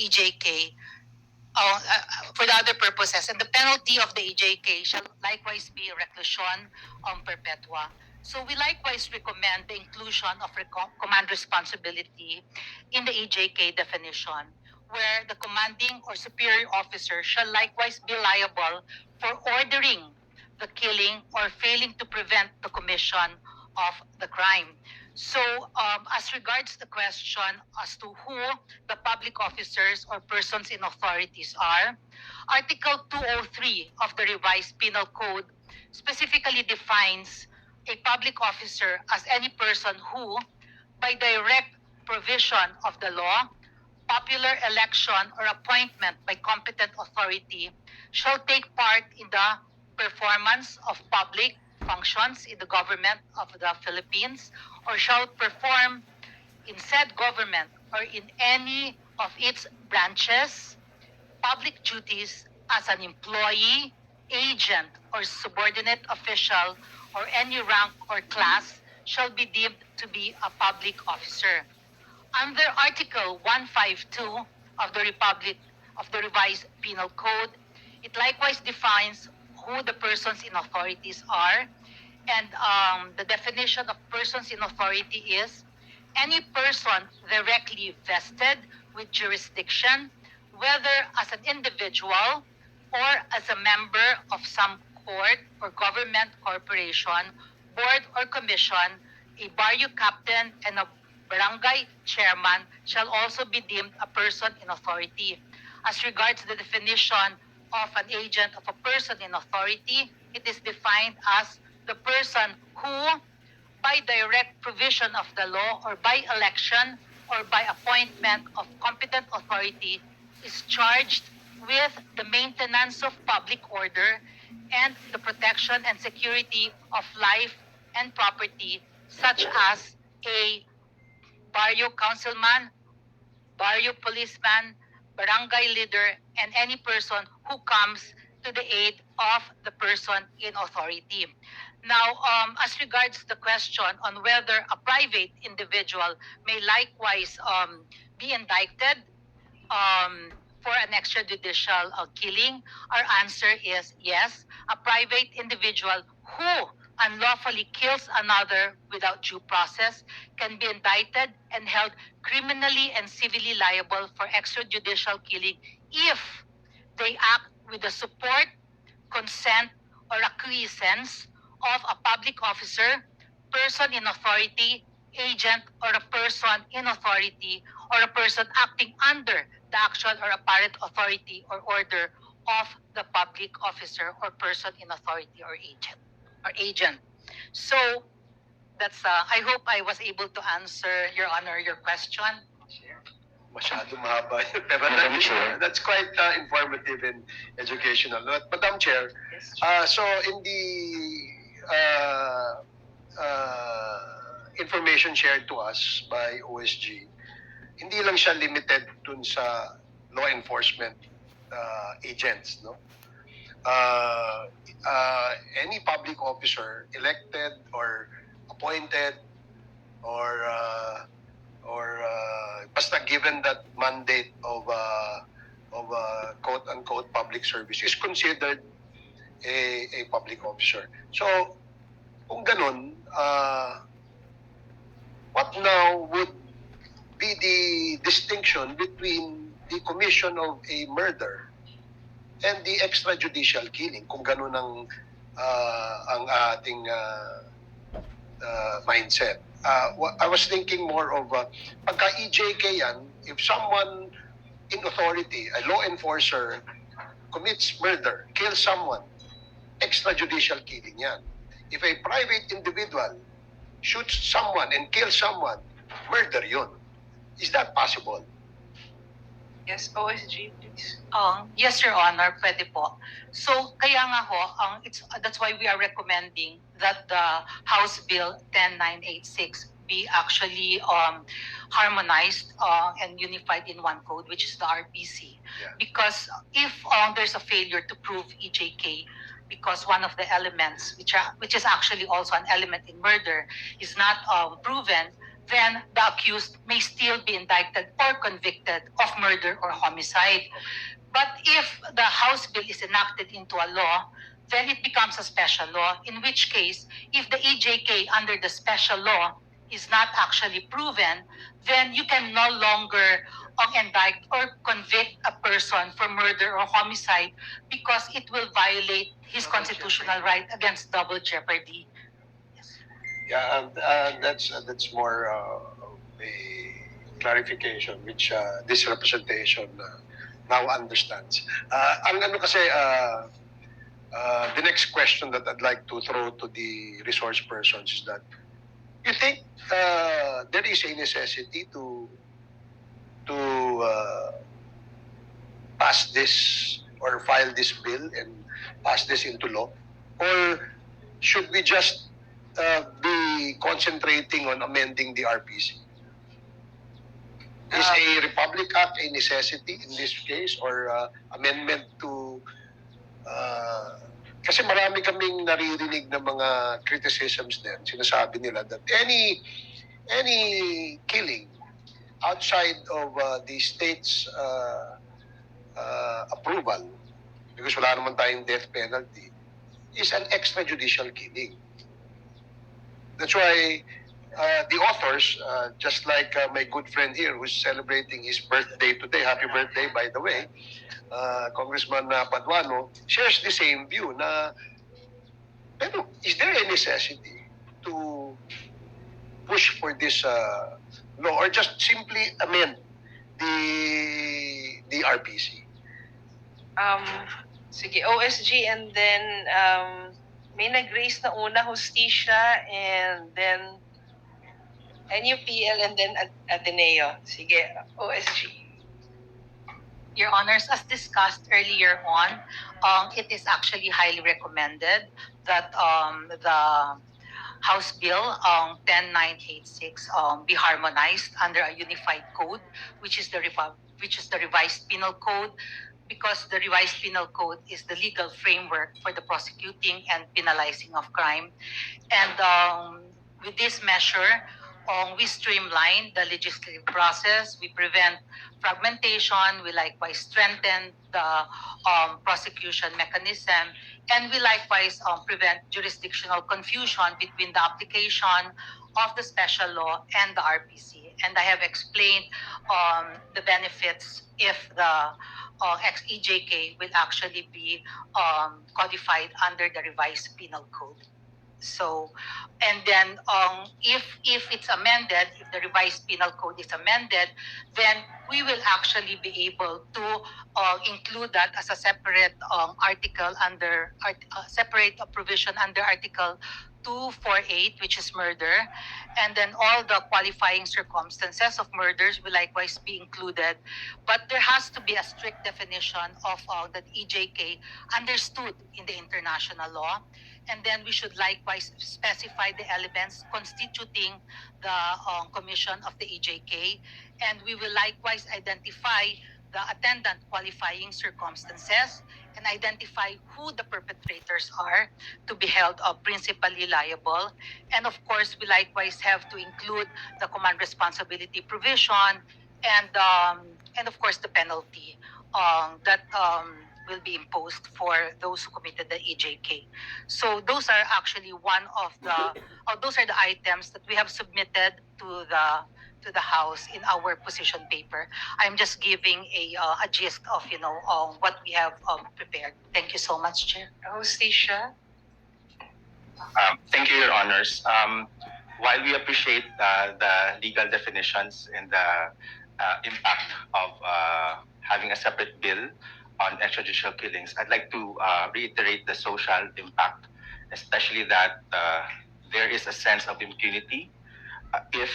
EJK for the other purposes, and the penalty of the EJK shall likewise be reclusion perpetua. So we likewise recommend the inclusion of command responsibility in the EJK definition, where the commanding or superior officer shall likewise be liable for ordering the killing or failing to prevent the commission of the crime. So as regards the question as to who the public officers or persons in authorities are, Article 203 of the revised penal code specifically defines a public officer as any person who, by direct provision of the law, popular election or appointment by competent authority, shall take part in the performance of public functions in the government of the Philippines, or shall perform in said government or in any of its branches public duties as an employee, agent, or subordinate official, or any rank or class shall be deemed to be a public officer. Under Article 152 of the revised penal code, it likewise defines who the persons in authorities are, and the definition of persons in authority is any person directly vested with jurisdiction, whether as an individual or as a member of some court or government corporation, board or commission, a barrio captain and a barangay chairman shall also be deemed a person in authority. As regards the definition of an agent of a person in authority, it is defined as the person who, by direct provision of the law or by election or by appointment of competent authority, is charged with the maintenance of public order and the protection and security of life and property, such as a barrio councilman, barrio policeman, barangay leader, and any person who comes to the aid of the person in authority. Now, as regards the question on whether a private individual may likewise be indicted for an extrajudicial killing, our answer is yes. A private individual who unlawfully kills another without due process can be indicted and held criminally and civilly liable for extrajudicial killing if they act with the support, consent, or acquiescence of a public officer, person in authority, agent, or a person in authority, or a person acting under the actual or apparent authority or order of the public officer or person in authority or agent. So that's I hope I was able to answer, Your Honor, your question. Masyado mahaba yun. Pero that's quite informative and educational. Madam Chair, so in the information shared to us by OSG, hindi lang siya limited dun sa law enforcement agents, no? Any public officer elected or appointed or basta given that mandate of quote-unquote public service is considered a public officer. So, kung ganun, what now would be the distinction between the commission of a murder and the extrajudicial killing, kung ganun ang ating mindset? I was thinking more of pagka EJK yan, if someone in authority, a law enforcer, commits murder, kills someone, extrajudicial killing yan. If a private individual shoots someone and kills someone, murder yun. Is that possible? Yes, OSG, please. Yes, Your Honor, pwede po. So, kaya nga ho, that's why we are recommending that the House Bill 10986 be actually harmonized and unified in one code, which is the RPC. Yeah. Because if there's a failure to prove EJK, because one of the elements, which is actually also an element in murder, is not proven, then the accused may still be indicted or convicted of murder or homicide. But if the House bill is enacted into a law, then it becomes a special law, in which case, if the EJK under the special law is not actually proven, then you can no longer indict or convict a person for murder or homicide because it will violate his constitutional right against double jeopardy. Yeah, and that's more a clarification which this representation now understands. Ang ano kasi, the next question that I'd like to throw to the resource persons is that you think there is a necessity to pass this or file this bill and pass this into law, or should we just be concentrating on amending the RPC? Is a Republic Act a necessity in this case, or amendment to kasi marami kaming naririnig na mga criticisms din. Sinasabi nila that any killing outside of the state's approval, because wala naman tayong death penalty, is an extrajudicial killing. That's why the authors, just like my good friend here who's celebrating his birthday today, happy birthday by the way, Congressman Paduano, shares the same view na, pero is there a necessity to push for this law or just simply amend the RPC? Sige, OSG, and then may nag-raise na una, Justicia, and then NUPL, and then Ateneo. Sige, OSG. Your Honors, as discussed earlier on, it is actually highly recommended that the House Bill 10986 be harmonized under a unified code, which is the revised penal code, because the revised penal code is the legal framework for the prosecuting and penalizing of crime. And with this measure, we streamline the legislative process, we prevent fragmentation, we likewise strengthen the prosecution mechanism, and we likewise prevent jurisdictional confusion between the application of the special law and the RPC. And I have explained the benefits if the ex-EJK will actually be codified under the revised penal code. So, and then if it's amended, if the revised penal code is amended, then we will actually be able to include that as a separate article under separate provision under Article 248, which is murder, and then all the qualifying circumstances of murders will likewise be included. But there has to be a strict definition of that EJK understood in the international law. And then we should likewise specify the elements constituting the commission of the EJK. And we will likewise identify the attendant qualifying circumstances and identify who the perpetrators are to be held principally liable. And of course, we likewise have to include the command responsibility provision and of course the penalty that will be imposed for those who committed the EJK. So those are actually those are the items that we have submitted to the House in our position paper. I'm just giving a gist of what we have prepared. Thank you so much, Chair. Justicia. Thank you, Your Honors. While we appreciate the legal definitions and the impact of having a separate bill on extrajudicial killings, I'd like to reiterate the social impact, especially that there is a sense of impunity if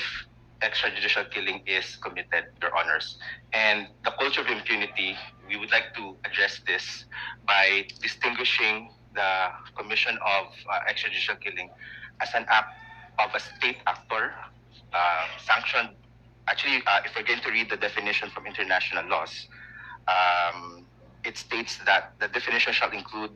extrajudicial killing is committed, Your Honors. And the culture of impunity, we would like to address this by distinguishing the commission of extrajudicial killing as an act of a state actor sanctioned. Actually, if we're going to read the definition from international laws, it states that the definition shall include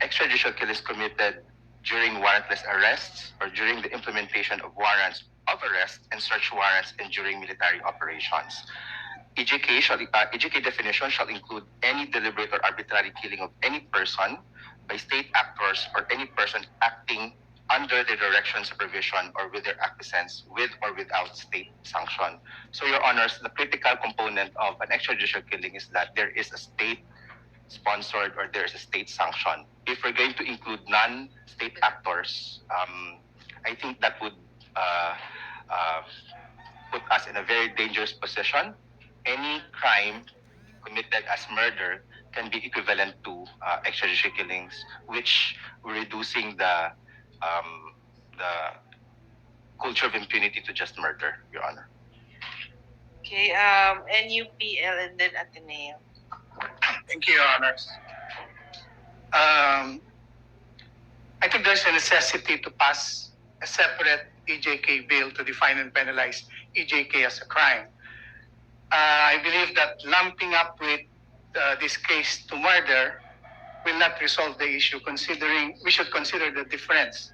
extrajudicial killings committed during warrantless arrests or during the implementation of warrants of arrest and search warrants and during military operations. EJK definition shall include any deliberate or arbitrary killing of any person by state actors or any person acting under the direction, supervision, or with their acquiescence, with or without state sanction. So, Your Honors, the critical component of an extrajudicial killing is that there is a state-sponsored or there is a state sanction. If we're going to include non-state actors, I think that would put us in a very dangerous position. Any crime committed as murder can be equivalent to extrajudicial killings, which we're reducing the culture of impunity to just murder, Your Honor. Okay, NUPL and then Ateneo. Thank you, Your Honors. I think there's a necessity to pass a separate EJK bill to define and penalize EJK as a crime. I believe that lumping up with this case to murder will not resolve the issue, considering we should consider the difference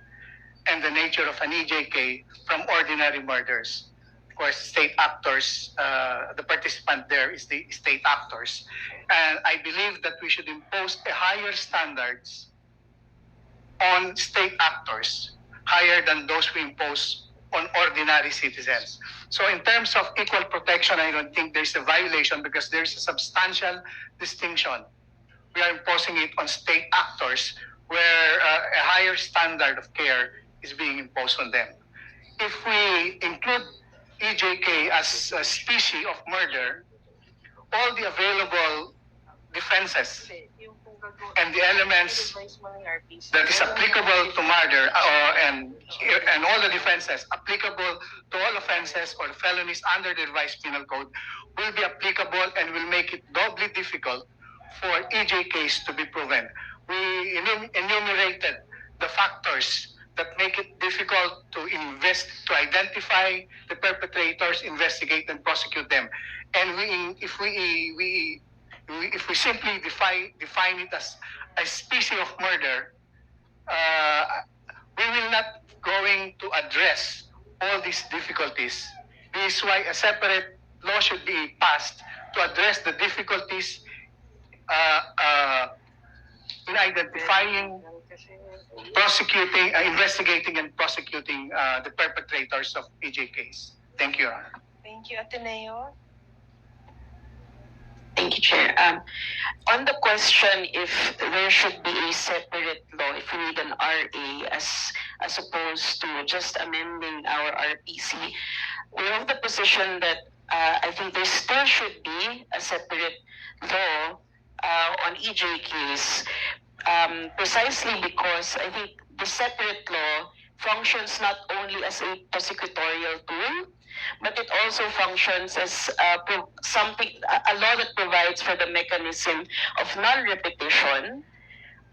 and the nature of an EJK from ordinary murders. Of course, state actors, the participant there is the state actors. And I believe that we should impose a higher standards on state actors, higher than those we impose on ordinary citizens. So in terms of equal protection, I don't think there's a violation because there's a substantial distinction. We are imposing it on state actors where a higher standard of care is being imposed on them. If we include EJK as a species of murder, all the available defenses and the elements that is applicable to murder and all the defenses applicable to all offenses or felonies under the revised penal code will be applicable and will make it doubly difficult for EJKs to be proven. We enumerated the factors that make it difficult to identify the perpetrators, investigate and prosecute them. And if we simply define it as a species of murder, we will not going to address all these difficulties. This is why a separate law should be passed to address the difficulties in identifying, prosecuting, investigating and prosecuting the perpetrators of EJKs. Thank you, Your Honor. Thank you, Ateneo. Thank you, Chair. On the question if there should be a separate law, if we need an RA as opposed to just amending our RPC, we have the position that I think there still should be a separate law on EJKs, precisely because I think the separate law functions not only as a prosecutorial tool, but it also functions as a law that provides for the mechanism of non-repetition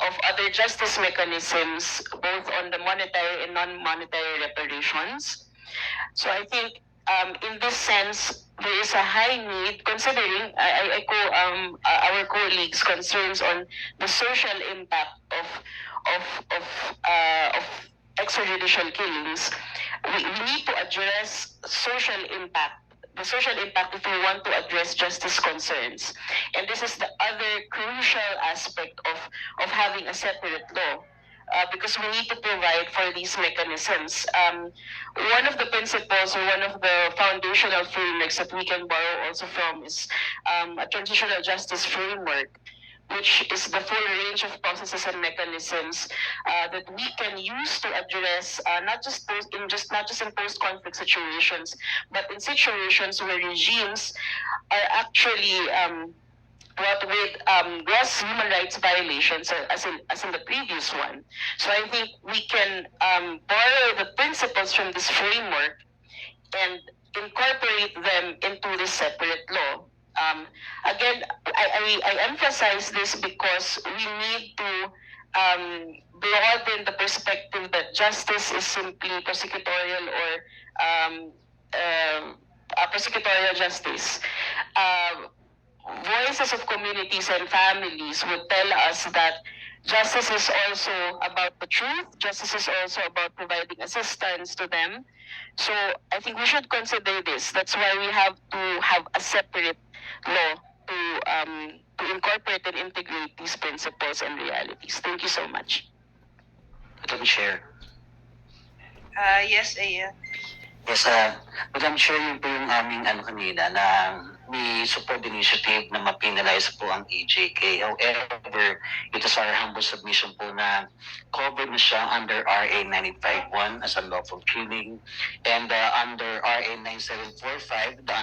of other justice mechanisms, both on the monetary and non-monetary reparations. So I think in this sense, there is a high need, considering I echo our colleagues' concerns on the social impact of extrajudicial killings. We need to address social impact, the social impact if we want to address justice concerns. And this is the other crucial aspect of having a separate law. Because we need to provide for these mechanisms. One of the principles or one of the foundational frameworks that we can borrow also from is a transitional justice framework, which is the full range of processes and mechanisms that we can use to address not just in post-conflict situations, but in situations where regimes are actually brought with gross human rights violations, as in the previous one. So I think we can borrow the principles from this framework and incorporate them into this separate law. Again, I emphasize this because we need to broaden the perspective that justice is simply prosecutorial or prosecutorial justice. Voices of communities and families would tell us that justice is also about the truth. Justice is also about providing assistance to them. So I think we should consider this. That's why we have to have a separate law to incorporate and integrate these principles and realities. Thank you so much. Madam Chair. Yes, Ayan. Yes, Madam Chair, yun po yung aming kanina na may support initiative na ma-penalize po ang EJK. However, it is our humble submission po na covered na siya under RA 951 as unlawful killing and under RA 9745, the